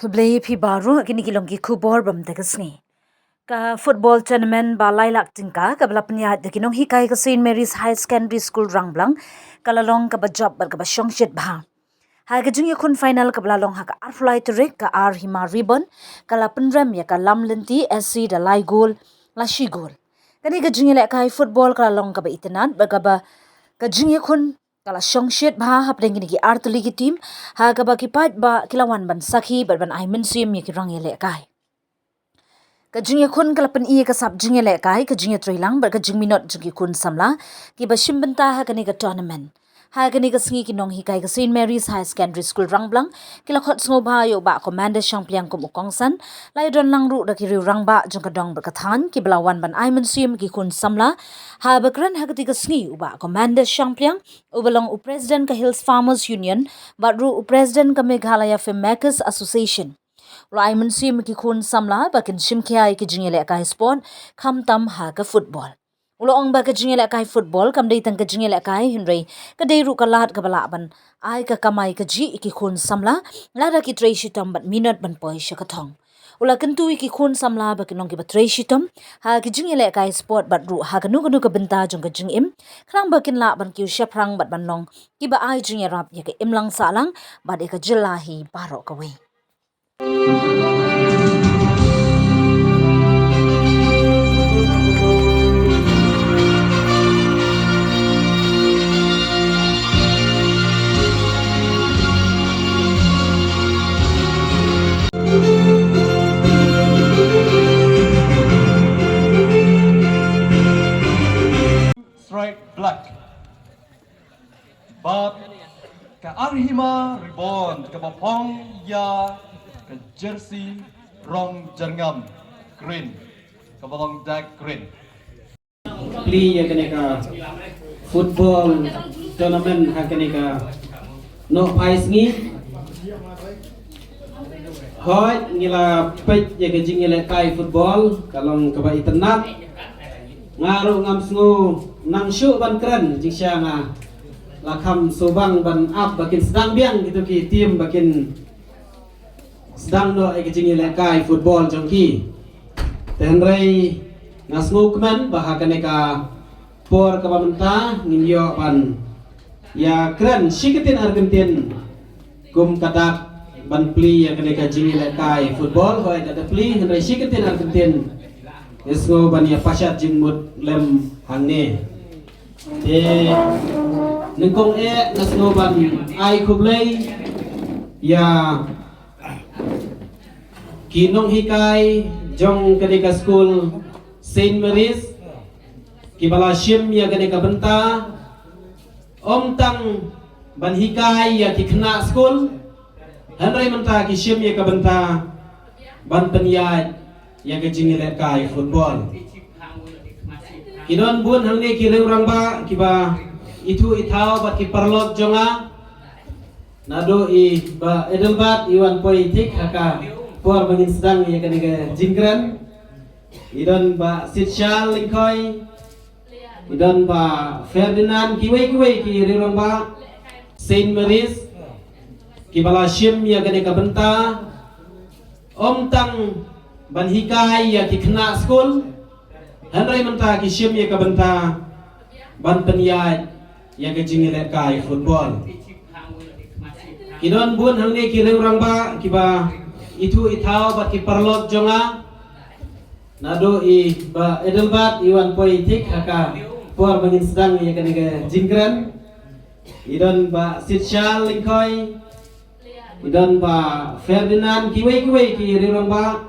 Play phi baru kini kilong ki kubor bam degasni. Ka football tournament ba lailak tingka ka bala pnya de kinong hikai ka St Mary's High Secondary School Rangblang kalalong ka ba job ba ka ba shongshit ba. Ha ka jung yakun final ka bala long ha ka arfly turik ka ar hima ribbon kala penram ya ka lamlenti SC da lai goal la shi goal. Kani ka jung le kai football kala long ka ba itenat ba ka jung yakun kala shongshit ba hap deng ki artuli ki team ha ka ba ki pat ba kilawan ban sakhi ban ai min sim ya ki rang le kai. Ka jingya kun kala pen iya ka sap jingya le kai ka jingya trilang ber ka jing minot jingi kun samla ki ba shimbenta ha kani ka tournament ha kani ka singi ki nong hi kai ka St Mary's High Secondary School Rangblang ki la khot sngo ba yo ba commander champion kum ukong san lai don lang ru da ki ru rang ba jong ka dong ber ka than ki belawan ban ai min sim ki kun samla ha ba kran ha ka ti ka singi u ba commander champion u belong u president ka Hills Farmers Union ba ru u president ka Meghalaya Filmmakers Association Lai mun sim ki khun samla ba kin sim khai ki jingele kai sport kham tam ha ka football. Ulo ong ba ka jingele kai football kam dei tang ka jingele kai hinrei ka dei ru ka lat ka bala ban ai ka kamai ka ji ki khun samla la da ki trei shitam bat minute ban poi sha ka thong. Ula kentu ki khun samla ba kinong ki ba trei shitam ha ki jingele kai sport bat ru ha ka nu ka benta jong ka jing im khrang ba kin la ban ki shaprang bat ban long ki ba ai jingye rap ya ka imlang salang ba de ka jilahi baro ka we. Strike black. But ka arhima ribbon ka bapong ya ka jersey rong jerngam green ka balong dark green. Play ya ka football tournament ha ka no ice ngi hoy ngila pej ya ka jingile kai football kalong ka ba itenat ngaru ngam sngu nang syu ban kran jing sia nga lakam sobang ban up bakin sedang biang gitu ki tim bakin sedang do ai ka jingile kai football jongki tenrei ngasngu kemen bahakan ka por ka pamenta ngingyo pan ya kran siketin Argentin kum kadak ban pli ya ka jingile kai football hoy da pli tenrei siketin Argentin Esgo bania pasyat jimut lem hangne te nengkong nasno ban ai kublay ya kinong hikai jong kadika school St Mary's kibala shim ya kadika benta om tang ban hikai ya kikna school hanray menta ki shim ya kabenta ban penyat ya ke jingile kai football kidon bun hangne ki reurang ba kiba itu itau bat ki perlot jonga nado i ba edelbat iwan politik haka por bangin sedang ya kan ke jingkran idon ba sitshal lingkoi idon ba Ferdinand kiwei ki reurang ba Saint Mary's kibala shim ya kan ke benta om tang ban hikai ya kikna school hanray menta ki shim ya kabenta ban penyat ya ke jingile kai football kidon bun hangne ki reurang ba kiba itu itau bat ki perlot jonga nado i ba edelbat iwan politik haka por bangin sedang ya kan ke jingkran idon ba sitshal lingkoi idon ba Ferdinand kiwei ki reurang ba